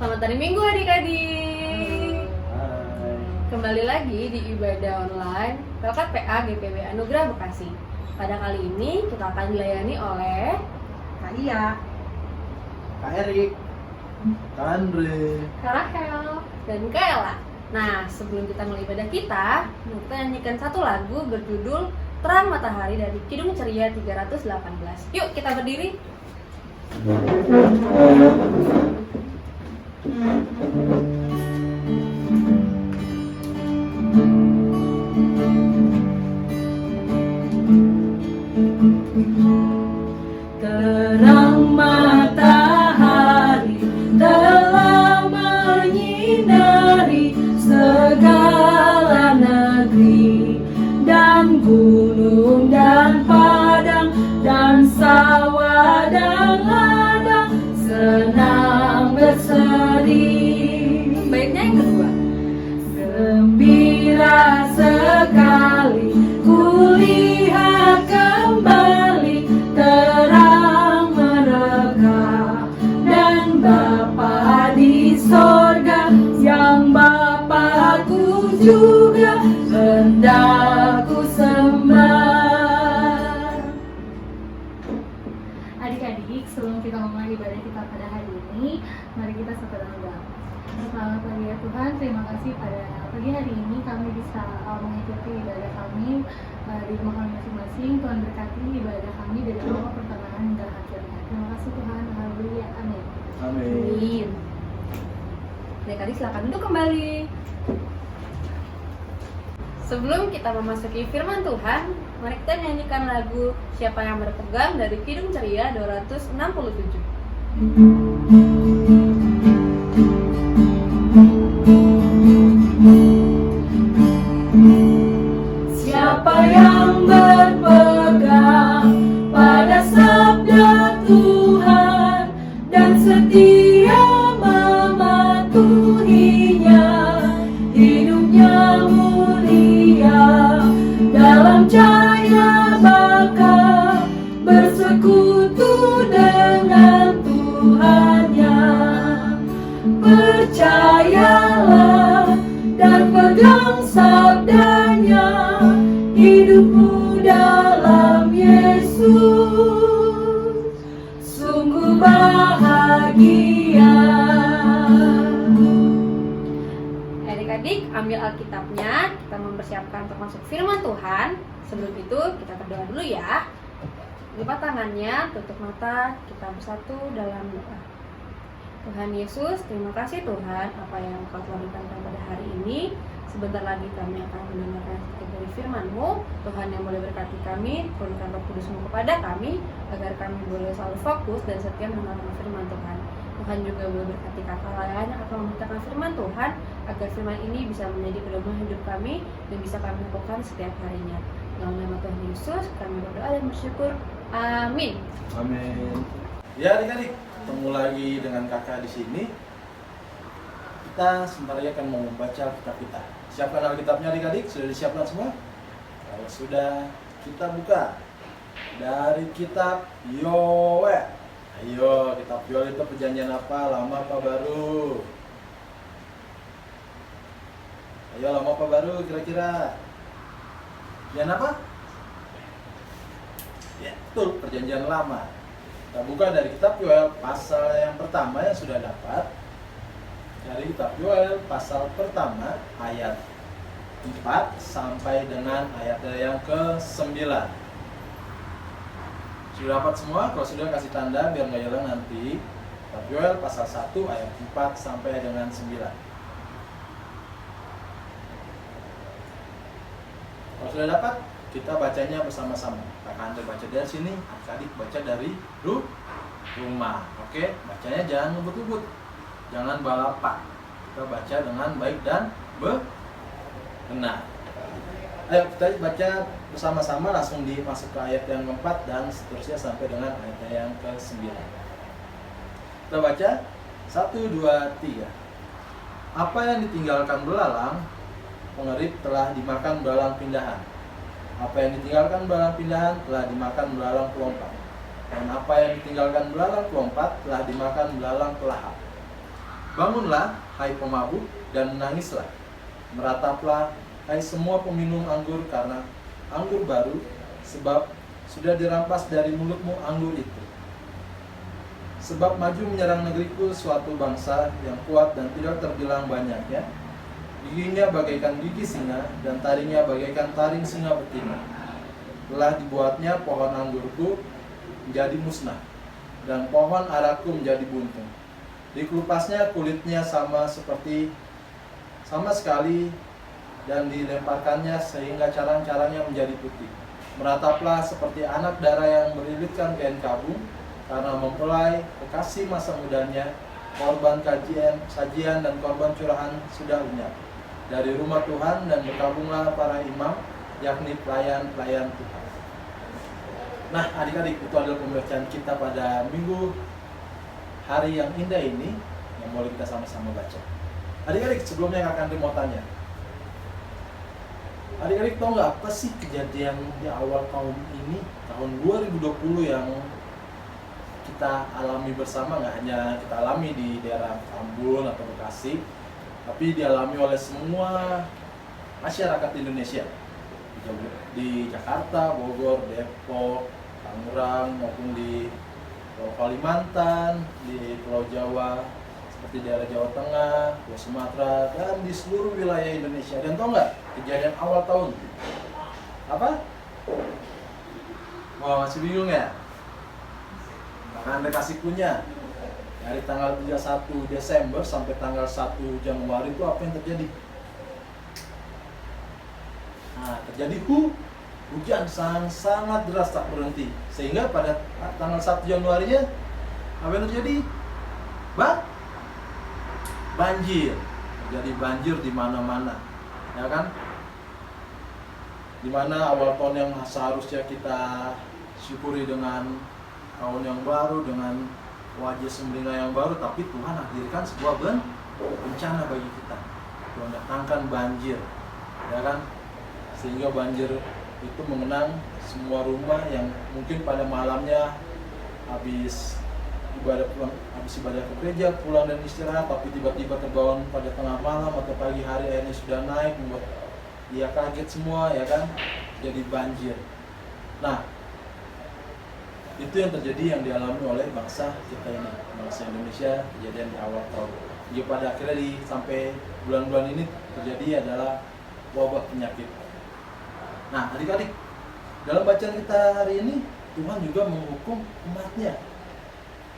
Selamat hari Minggu adik-adik. Kembali lagi di ibadah online PLKPA GPB Anugerah Bekasi. Pada kali ini kita akan dilayani oleh Kak Iya, Kak Erik, Kak Andre, Kak Rahel, dan Kak Ella. Nah, sebelum kita mulai ibadah kita nyanyikan satu lagu berjudul Terang Matahari dari Kidung Ceria 318. Yuk kita berdiri. terang matahari telah menyinari segala negeri dan gunung dan padang dan sawah dan ladang senang berseri. Baiknya yang kedua. Gembira sekali kulihat kembali terang mereka dan Bapa di sorga yang Bapakku juga hendak ku sembah. Adik-adik, sebelum kita memulai ibadah kita pada hari ini, mari kita satu dalam doa. Selamat pagi ya Tuhan, terima kasih pada pagi hari ini kami bisa mengikuti ibadah kami di rumah kami masing-masing. Tuhan berkati ibadah kami dari awal pertengahan hingga akhirnya. Terima kasih Tuhan, haleluya, amin. Amin. Adik-adik silakan duduk kembali. Sebelum kita memasuki firman Tuhan, mari kita nyanyikan lagu Siapa yang Berpegang dari Kidung Ceria 267. Siapa yang berpegang pada sabda Tuhan dan setia mematuhinya, hidupnya mulia dalam cahaya bakal bersekutu dengan Tuhannya. Percayalah dan pegang sabdanya, hidupmu dalam Yesus sungguh bahagia. Adik-adik ambil Alkitabnya, kita mempersiapkan untuk masuk firman Tuhan. Sebelum itu kita berdoa dulu ya. Lipat tangannya, tutup mata, kita bersatu dalam doa. Tuhan Yesus, terima kasih Tuhan apa yang Engkau telah berikan pada hari ini. Sebentar lagi kami akan mendengarkan sedikit dari firman-Mu. Tuhan yang boleh berkati kami, turunkan Roh Kudus-Mu kepada kami, agar kami boleh selalu fokus dan setia mendengarkan firman Tuhan. Tuhan juga boleh berkati kakak lain yang akan memberitakan firman Tuhan, agar firman ini bisa menjadi pedoman hidup kami dan bisa kami lakukan setiap harinya. Dalam nama Tuhan Yesus, kami berdoa dan bersyukur. Amin. Amin. Ya adik-adik, ketemu lagi dengan kakak di sini. Kita sebentar lagi akan mau membaca kitab kita. Siapkan Alkitabnya adik-adik, sudah disiapkan semua? Kalau sudah, kita buka dari kitab Yoel. Ayo, kitab Yoel itu perjanjian apa? Lama apa baru? Ayo, lama apa baru kira-kira? Perjanjian apa? Ya, betul, perjanjian lama. Kita buka dari kitab Yoel pasal yang pertama yang sudah dapat. Dari kitab Yoel pasal pertama ayat 4 sampai dengan ayat yang ke-9. Sudah dapat semua? Kalau sudah kasih tanda biar nggak hilang nanti. Kitab Yoel pasal 1 ayat 4 sampai dengan 9. Kalau sudah dapat, kita bacanya bersama-sama. Kakak Andre baca dari sini, adik baca dari rumah. Oke, bacanya jangan ngebut-ngebut, jangan balapan. Kita baca dengan baik dan benar. Ayo kita baca bersama-sama, langsung masuk ke ayat yang keempat dan seterusnya sampai dengan ayat yang ke-9. Kita baca 1, 2, 3. Apa yang ditinggalkan belalang, pengerit telah dimakan belalang pindahan. Apa yang ditinggalkan belalang pindahan telah dimakan belalang pelompat. Dan apa yang ditinggalkan belalang pelompat telah dimakan belalang pelahap. Bangunlah, hai pemabuk, dan menangislah. Merataplah, hai semua peminum anggur karena anggur baru, sebab sudah dirampas dari mulutmu anggur itu. Sebab maju menyerang negeriku suatu bangsa yang kuat dan tidak terbilang banyaknya. Giginya bagaikan gigi singa dan taringnya bagaikan taring singa betina. Telah dibuatnya pohon anggurku menjadi musnah dan pohon araku menjadi buntung. Dikelupasnya kulitnya sama sekali dan dilemparkannya sehingga carang-carangnya menjadi putih. Merataplah seperti anak dara yang melilitkan kain kabung karena mempelai kekasih masa mudanya, korban sajian dan korban curahan sudah lenyap dari rumah Tuhan, dan berkabunglah para imam, yakni pelayan-pelayan Tuhan. Nah, adik-adik, itu adalah pembacaan kita pada minggu hari yang indah ini yang boleh kita sama-sama baca. Adik-adik, sebelumnya Kak Andri mau tanya, adik-adik tahu nggak apa sih kejadian di awal tahun ini, tahun 2020 yang kita alami bersama? Nggak hanya kita alami di daerah Ambon atau Bekasi, tapi dialami oleh semua masyarakat Indonesia, di Jakarta, Bogor, Depok, Tangerang, maupun di Pulau Kalimantan, di Pulau Jawa, seperti daerah Jawa Tengah, Pulau Sumatera, dan di seluruh wilayah Indonesia. Dan tahu nggak kejadian awal tahun? Apa? Wah, masih bingung ya? Nah, Anda kasih punya. Dari tanggal 31 Desember sampai tanggal 1 Januari itu apa yang terjadi? Nah, terjadi hujan sangat deras tak berhenti, sehingga pada tanggal 1 Januarinya apa yang terjadi? Banjir. Terjadi banjir di mana-mana, ya kan? Di mana awal tahun yang seharusnya kita syukuri dengan tahun yang baru, dengan wajah sumringah yang baru, tapi Tuhan hadirkan sebuah bencana bagi kita. Tuhan datangkan banjir, ya kan? Sehingga banjir itu mengenang semua rumah yang mungkin pada malamnya habis ibadah ke gereja, pulang dan istirahat, tapi tiba-tiba terbangun pada tengah malam atau pagi hari airnya sudah naik, membuat dia kaget semua, ya kan? Jadi banjir. Nah, itu yang terjadi, yang dialami oleh bangsa kita ini, bangsa Indonesia, kejadian di awal tahun. Jadi pada akhirnya sampai bulan-bulan ini terjadi adalah wabah penyakit. Nah, adik-adik, dalam bacaan kita hari ini, Tuhan juga menghukum umatnya,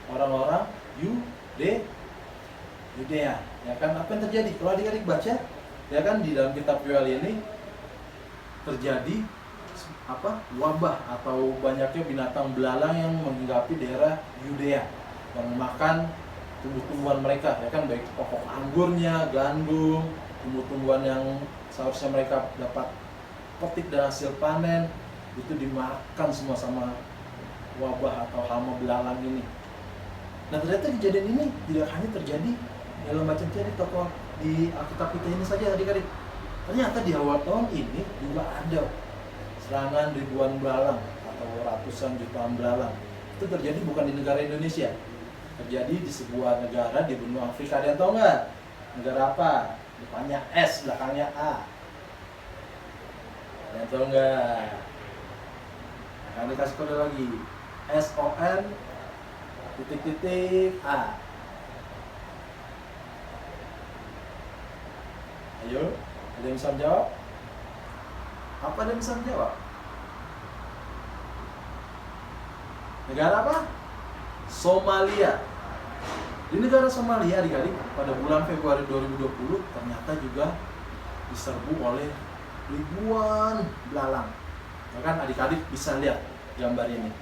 orang-orang Yudea, ya kan? Apa yang terjadi? Kalau adik-adik baca, ya kan, di dalam kitab Yoel ini terjadi wabah atau banyaknya binatang belalang yang menghinggapi daerah Yudea, yang memakan tumbuh-tumbuhan mereka, ya kan, baik pokok anggurnya, gandum, tumbuh-tumbuhan yang seharusnya mereka dapat petik dan hasil panen, itu dimakan semua sama wabah atau hama belalang ini. Nah, ternyata kejadian ini tidak hanya terjadi dalam bacaan di tokoh di Alkitab kita ini saja, adik-adik. Ternyata di awal tahun ini juga ada serangan ribuan belalang atau ratusan jutaan belalang. Itu terjadi bukan di negara Indonesia, terjadi di sebuah negara di benua Afrika. Ada yang tahu nggak? Negara apa? Depannya S, belakangnya A. Ada yang tahu nggak? Kami kasih kode lagi. SON titik-titik A. Ayo, ada yang bisa jawab? Apa ada yang bisa jawab? Negara apa? Somalia. Di negara Somalia, adik-adik, pada bulan Februari 2020 ternyata juga diserbu oleh ribuan belalang. Bahkan adik-adik bisa lihat gambar ini.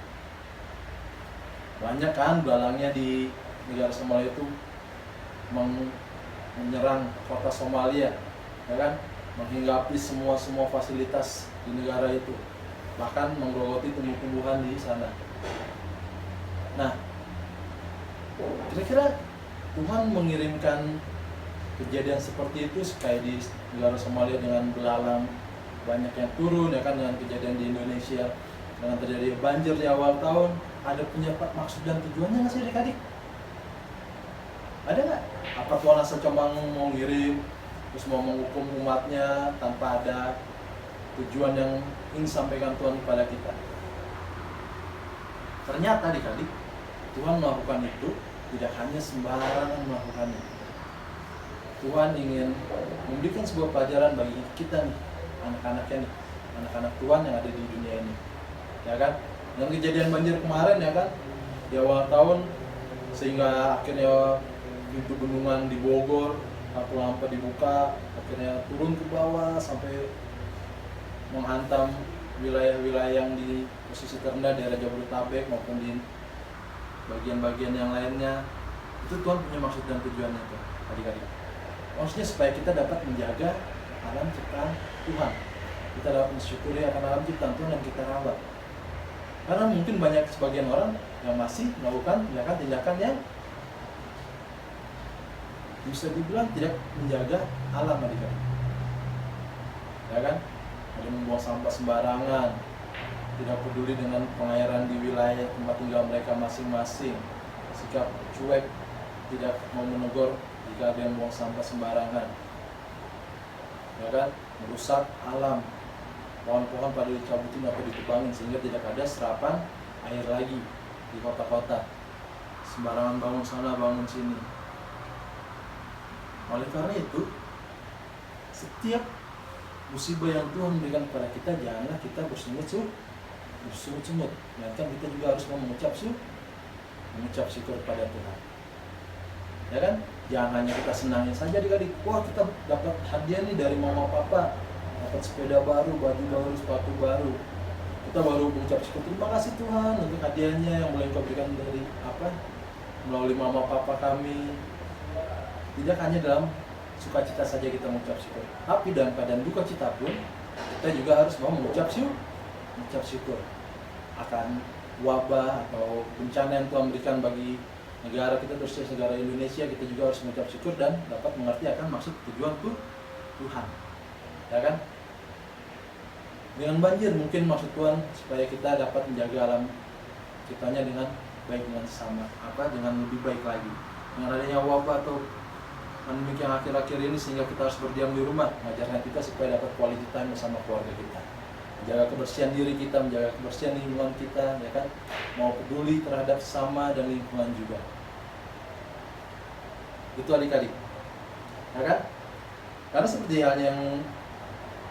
Banyak kan belalangnya di negara Somalia itu menyerang kota Somalia, ya kan, menghinggapi semua fasilitas di negara itu, bahkan menggerogoti tumbuh-tumbuhan di sana. Nah, kira-kira Tuhan mengirimkan kejadian seperti itu kayak di negara Somalia dengan belalang banyak yang turun, ya kan, dengan kejadian di Indonesia dengan terjadi banjir di awal tahun, ada punya maksud dan tujuannya nggak sih adik-adik? Ada nggak? Apa Tuhan asal cuma mau ngirim terus mau menghukum umatnya tanpa ada tujuan yang ingin sampaikan Tuhan kepada kita? Ternyata adik-adik, Tuhan melakukan itu tidak hanya sembarangan melakukannya. Tuhan ingin memberikan sebuah pelajaran bagi kita nih, anak-anaknya nih, anak-anak Tuhan yang ada di dunia ini, ya kan? Yang kejadian banjir kemarin, ya kan, di awal tahun, sehingga akhirnya pintu bendungan di Bogor, lampu-lampu dibuka, akhirnya turun ke bawah sampai menghantam wilayah-wilayah yang di posisi terendah, daerah Jabodetabek maupun di bagian-bagian yang lainnya. Itu Tuhan punya maksud dan tujuannya tuh, adik-adik. Maksudnya supaya kita dapat menjaga alam ciptaan Tuhan, kita dapat mensyukuri akan alam ciptaan Tuhan yang kita rawat. Karena mungkin banyak sebagian orang yang masih melakukan tindakan-tindakan yang bisa dibilang tidak menjaga alam, adik-adik, ya kan? Ada membuang sampah sembarangan, tidak peduli dengan pengairan di wilayah tempat tinggal mereka masing-masing, sikap cuek, tidak mau menegur jika ada yang buang sampah sembarangan, ya kan? Merusak alam, pohon-pohon pada dicabutin atau ditebangin sehingga tidak ada serapan air lagi di kota-kota, sembarangan bangun sana bangun sini. Oleh karena itu, setiap musibah yang Tuhan berikan kepada kita, janganlah kita bersungut-sungut, melainkan kita juga harus mengucap syukur kepada Tuhan, ya kan? Jangan hanya kita senangin saja adik-adik, wah kita dapat hadiah nih dari mama papa, dapat sepeda baru, baju baru, sepatu baru, kita baru mengucap syukur, terima kasih Tuhan untuk hadiahnya yang boleh Engkau berikan dari melalui mama papa kami. Tidak hanya dalam sukacita saja kita mengucap syukur, tapi dalam keadaan duka cita pun kita juga harus mau mengucap syukur akan wabah atau bencana yang Tuhan berikan bagi negara kita, terus negara Indonesia. Kita juga harus mengucap syukur dan dapat mengerti akan maksud tujuan Tuhan, ya kan? Dengan banjir mungkin maksud Tuhan supaya kita dapat menjaga alam ciptanya dengan baik, dengan dengan lebih baik lagi. Dengan adanya wabah atau pandemi yang akhir-akhir ini, sehingga kita harus berdiam di rumah, mengajarkan kita supaya dapat quality time bersama keluarga kita, menjaga kebersihan diri kita, menjaga kebersihan lingkungan kita, ya kan? Mau peduli terhadap sesama dan lingkungan juga. Itu adik-adik, ya kan? Karena seperti halnya yang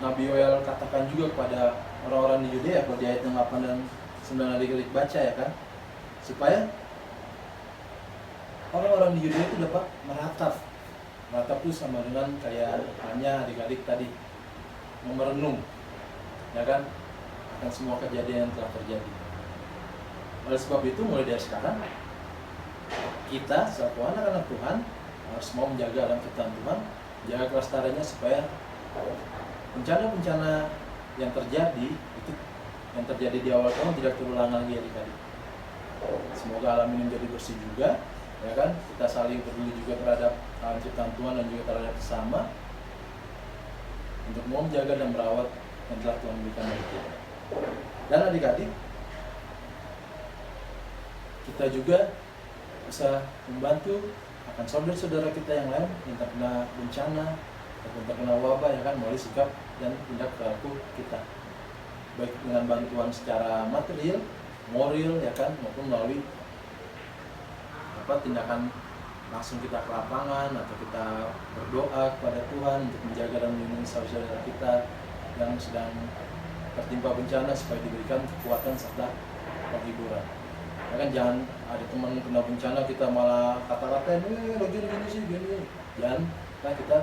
Nabi Yoel katakan juga kepada orang-orang di Yudea, pada ayat yang 8 dan 9 adik-adik baca, ya kan? Supaya orang-orang di Yudea itu dapat meratap itu sama dengan kayak hanya adik-adik tadi merenung, ya kan, akan semua kejadian yang telah terjadi. Oleh sebab itu mulai dari sekarang kita selaku anak-anak Tuhan harus mau menjaga alam ciptaan Tuhan, menjaga kelestariannya supaya bencana-bencana yang terjadi itu, yang terjadi di awal tahun, tidak terulang lagi, adik-adik. Semoga alam ini menjadi bersih juga, ya kan? Kita saling peduli juga terhadap alam ciptaan Tuhan dan juga terhadap sesama, untuk mau menjaga dan merawat yang telah Tuhan berikan bagi kita. Dan adik-adik, kita juga bisa membantu akan saudara-saudara kita yang lain yang terkena bencana ataupun terkena wabah, ya kan, melalui sikap dan tindak perilaku kita, baik dengan bantuan secara material, moral, ya kan, maupun melalui tindakan langsung kita ke lapangan, atau kita berdoa kepada Tuhan untuk menjaga dan melindungi saudara kita yang sedang tertimpa bencana supaya diberikan kekuatan serta penghiburan. Ya kan, jangan ada teman kena bencana kita malah kata-katain, lagi gini sih gini. Jangan, kan kita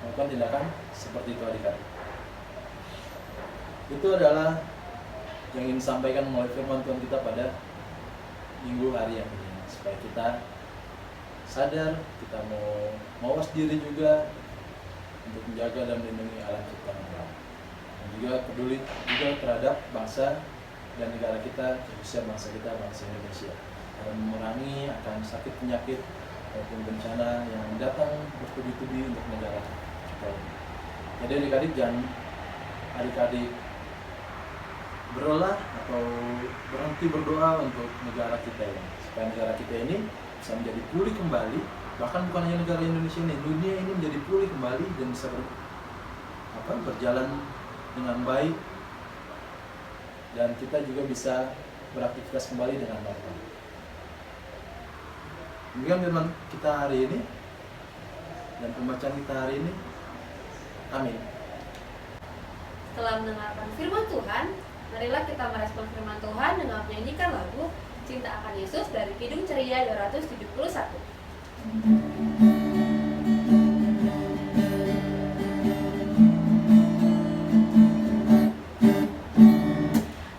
melakukan tindakan seperti itu, adik-adik. Itu adalah yang ingin disampaikan melalui firman Tuhan kita pada minggu hari yang ini, supaya kita sadar, kita mau mawas diri juga untuk menjaga dan melindungi alam ciptaan Allah, dan juga peduli juga terhadap bangsa dan negara kita, khususnya bangsa kita, bangsa Indonesia, dan memerangi akan sakit penyakit maupun bencana yang datang bertubi-tubi untuk negara kita ini. Jadi adik-adik, jangan adik-adik berdoa atau berhenti berdoa untuk negara kita ini, supaya negara kita ini bisa menjadi pulih kembali, Bahkan bukan hanya negara Indonesia ini, dunia ini menjadi pulih kembali dan bisa berjalan dengan baik, dan kita juga bisa beraktivitas kembali dengan normal. Demikian firman kita hari ini dan pembacaan kita hari ini. Amin. Setelah mendengarkan firman Tuhan, marilah kita merespon firman Tuhan dengan menyanyikan lagu Cinta Akan Yesus dari Kidung Ceria 271.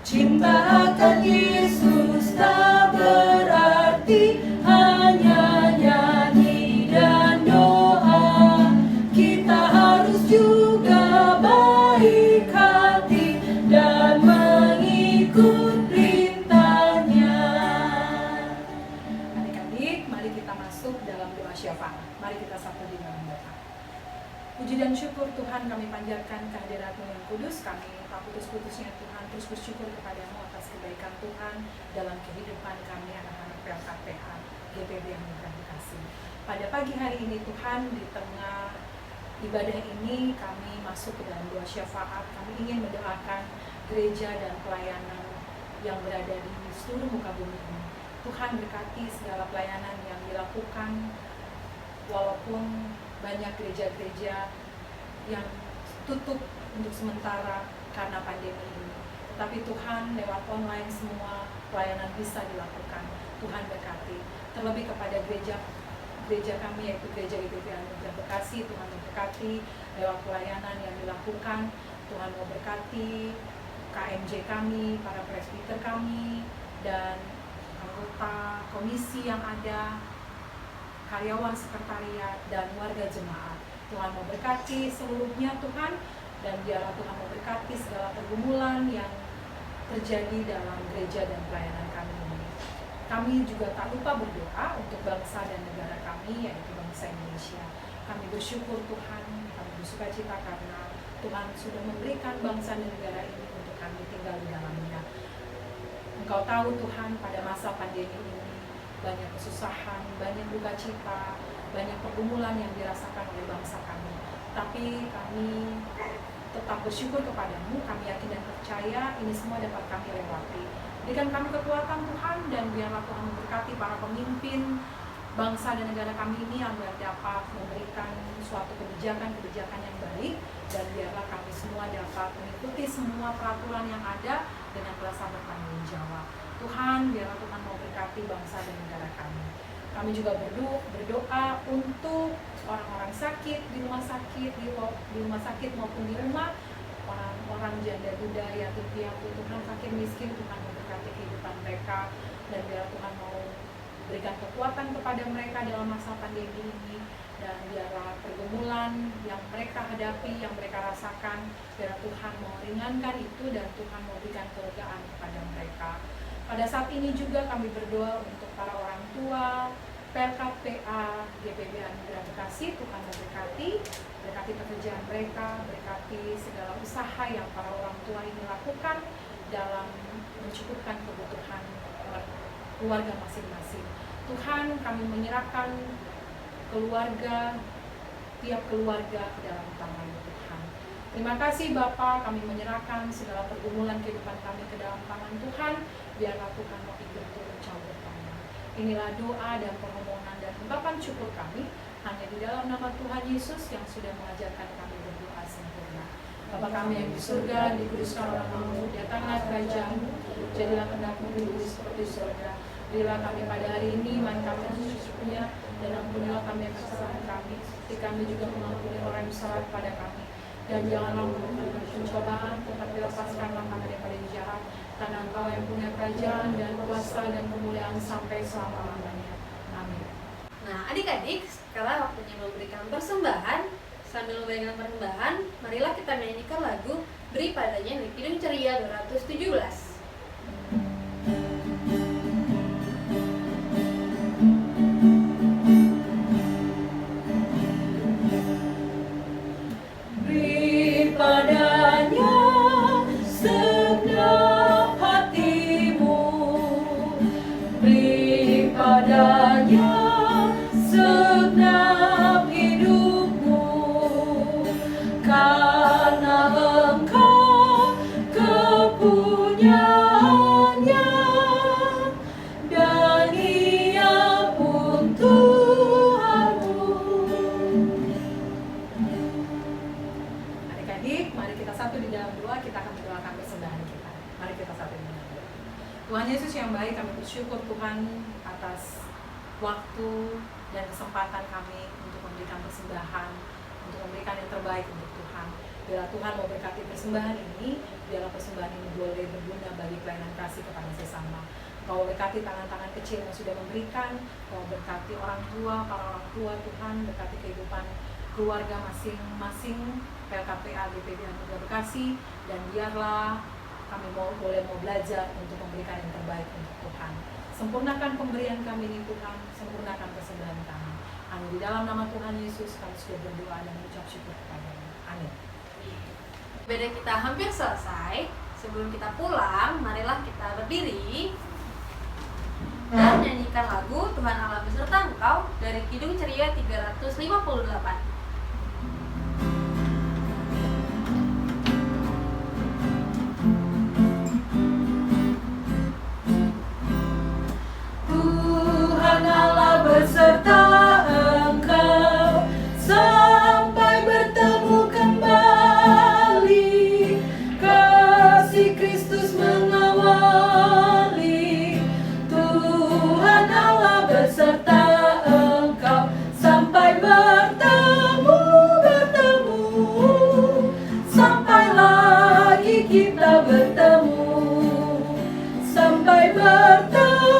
Cinta akan Yesus tak berarti hanya nyanyi dan doa. Kita harus juga baik hati dan mengikut perintahnya. Adik-adik, mari kita masuk dalam doa syafaat. Mari kita satu di dalam doa. Puji dan syukur Tuhan kami panjatkan kehadirat-Mu yang kudus. Kami tak putus-putusnya Tuhan terus bersyukur kepadamu atas kebaikan Tuhan dalam kehidupan kami anak-anak PLKPA GPB yang kasih. Pada pagi hari ini Tuhan, di tengah ibadah ini kami masuk ke dalam doa syafaat. Kami ingin mendoakan gereja dan pelayanan yang berada di seluruh muka bumi ini. Tuhan berkati segala pelayanan yang dilakukan, walaupun banyak gereja-gereja yang tutup untuk sementara karena pandemi ini. Tetapi Tuhan, lewat online semua pelayanan bisa dilakukan. Tuhan berkati. Terlebih kepada gereja kami, yaitu Gereja GPB Anugerah Bekasi, Tuhan memberkati lewat pelayanan yang dilakukan. Tuhan mau berkati KMJ kami, para presbiter kami, dan anggota komisi yang ada, karyawan sekretariat, dan warga jemaat. Tuhan memberkati seluruhnya Tuhan, dan biarlah Tuhan memberkati segala pergumulan yang terjadi dalam gereja dan pelayanan kami ini. Kami juga tak lupa berdoa untuk bangsa dan negara kami, yaitu bangsa Indonesia. Kami bersyukur Tuhan, kami bersuka cita karena Tuhan sudah memberikan bangsa dan negara ini untuk kami tinggal di dalamnya. Engkau tahu Tuhan, pada masa pandemi ini banyak kesusahan, banyak duka cita, banyak pergumulan yang dirasakan oleh bangsa kami. Tapi kami tetap bersyukur kepadamu, kami yakin dan percaya ini semua dapat kami lewati. Berikan kami kekuatan Tuhan, dan biarlah Tuhan memberkati para pemimpin bangsa dan negara kami ini agar dapat memberikan suatu kebijakan-kebijakan yang baik, dan biarlah kami semua dapat mengikuti semua peraturan yang ada dengan rasa bertanggung jawab. Tuhan, biarlah Tuhan mau berkati bangsa dan negara kami. Kami juga berdoa untuk orang-orang sakit di rumah sakit maupun di rumah, orang-orang janda duda, yatim piatu, Tuhan fakir miskin, Tuhan memberkati kehidupan mereka, dan biarlah Tuhan mau berikan kekuatan kepada mereka dalam masa pandemi ini, dan biarlah pergumulan yang mereka hadapi, yang mereka rasakan, biarlah Tuhan mau ringankan itu, dan Tuhan mau berikan kelegaan kepada mereka. Pada saat ini juga kami berdoa untuk para orang tua PLKPA GPB Anugerah Bekasi. Tuhan memberkati, berkati pekerjaan mereka, berkati segala usaha yang para orang tua ini lakukan dalam mencukupkan kebutuhan keluarga masing-masing. Tuhan, kami menyerahkan keluarga, tiap keluarga ke dalam tangan Tuhan. Terima kasih Bapa, kami menyerahkan segala pergumulan kehidupan kami ke dalam tangan Tuhan. Biarlah Tuhan mau ikut turun campur tangan. Inilah doa dan permohonan dan ungkapan syukur kami hanya di dalam nama Tuhan Yesus yang sudah mengajarkan kami berdoa sempurna. Bapa kami yang di surga, dikuduskan namamu, datanglah kerajaan-Mu, jadilah kehendak-Mu di bumi seperti di surga. Berilah kami pada hari ini iman kami secukupnya, dan ampunilah kami akan kesalahan kami, seperti kami juga mengampuni orang yang salah pada kami. Dan janganlah membuat pencobaan, tetapi lepaskanlah kami daripada yang jahat. Karena Engkau yang punya kerajaan dan kuasa dan kemuliaan sampai selama-lamanya. Amin. Nah, adik-adik, sekarang waktunya memberikan persembahan. Sambil memberikan persembahan, marilah kita menyanyikan lagu Beri Padanya dari Kidung Ceria 217. Beri padanya segenap hatimu, beri padanya segenap Tuhan Yesus yang baik, kami bersyukur Tuhan atas waktu dan kesempatan kami untuk memberikan persembahan, untuk memberikan yang terbaik untuk Tuhan. Biarlah Tuhan mau berkati persembahan ini, biarlah persembahan ini boleh berguna bagi pelayanan kasih kepada sesama. Kau berkati tangan-tangan kecil yang sudah memberikan, Kau berkati orang tua, para orang tua Tuhan, berkati kehidupan keluarga masing-masing, PLKPA GPB Anugerah Bekasi, dan biarlah kami boleh belajar untuk memberikan yang terbaik untuk Tuhan. Sempurnakan pemberian kami ini Tuhan, sempurnakan persembahan kami. Amin. Di dalam nama Tuhan Yesus kami sudah berdoa dan mengucap syukur kepada-Mu. Amin. Ibadah kita hampir selesai. Sebelum kita pulang, marilah kita berdiri dan nyanyikan lagu Tuhan Allah beserta Engkau dari Kidung Ceria 358. Tuhan Allah beserta engkau sampai bertemu kembali. Kasih Kristus mengawali. Tuhan Allah beserta engkau sampai bertemu, sampai lagi kita bertemu, sampai bertemu.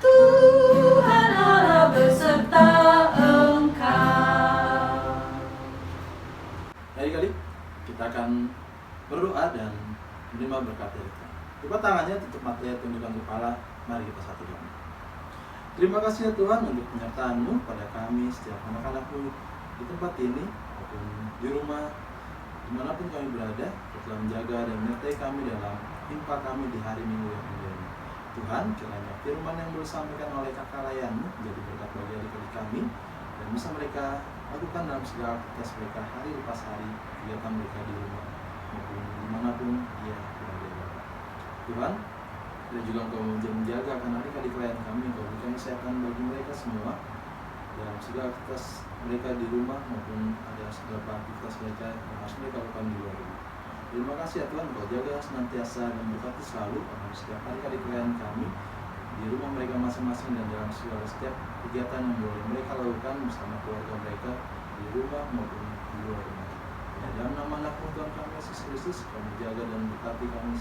Tuhan Allah beserta engkau. Adik-adik, kita akan berdoa dan menerima berkat dari Tuhan. Coba tangannya, tutup matanya, tundukkan kepala. Mari kita satu doa. Terima kasih ya Tuhan untuk penyertaan-Mu pada kami setiap anak-anak-Mu di tempat ini maupun di rumah, dimanapun kami berada. Kau telah menjaga dan menyertai kami dalam himpa kami di hari Minggu yang mulia ini. Tuhan, kiranya firman yang disampaikan oleh kakak layan-Mu menjadi berkat bagi adik-adik kami dan bisa mereka lakukan dalam segala aktivitas mereka hari lepas hari, kegiatan mereka di rumah maupun dimanapun dia berada. Tuhan, kita juga Engkau menjaga akan adik-adik layan kami, Engkau berikan kesehatan bagi mereka semua dalam segala aktivitas mereka di rumah maupun ada segala aktivitas mereka yang harus mereka lakukan di luar rumah. Terima kasih ya Tuhan, Engkau jaga senantiasa dan berkati selalu pada setiap adik-adik layan kami di rumah mereka masing-masing dan dalam segala setiap kegiatan yang boleh mereka lakukan bersama keluarga mereka di rumah maupun di luar rumah. Ya, dalam nama anak Tuhan kami Yesus Kristus, Kau menjaga dan berkati kami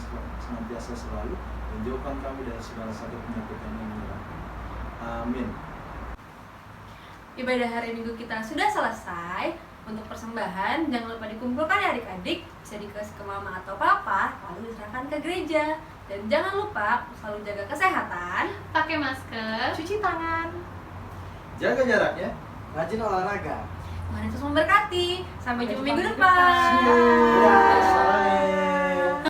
senantiasa selalu dan jauhkan kami dari segala sakit penyakit yang menyerang. Amin. Ibadah hari Minggu kita sudah selesai. Untuk persembahan jangan lupa dikumpulkan ya adik-adik, bisa dikasih ke mama atau papa lalu diserahkan ke gereja. Dan jangan lupa selalu jaga kesehatan, Pakai masker, cuci tangan. Jaga jaraknya. Rajin olahraga. Tuhan Yesus memberkati. Sampai jumpa minggu Sampai depan. jumpa. See you. Dadah.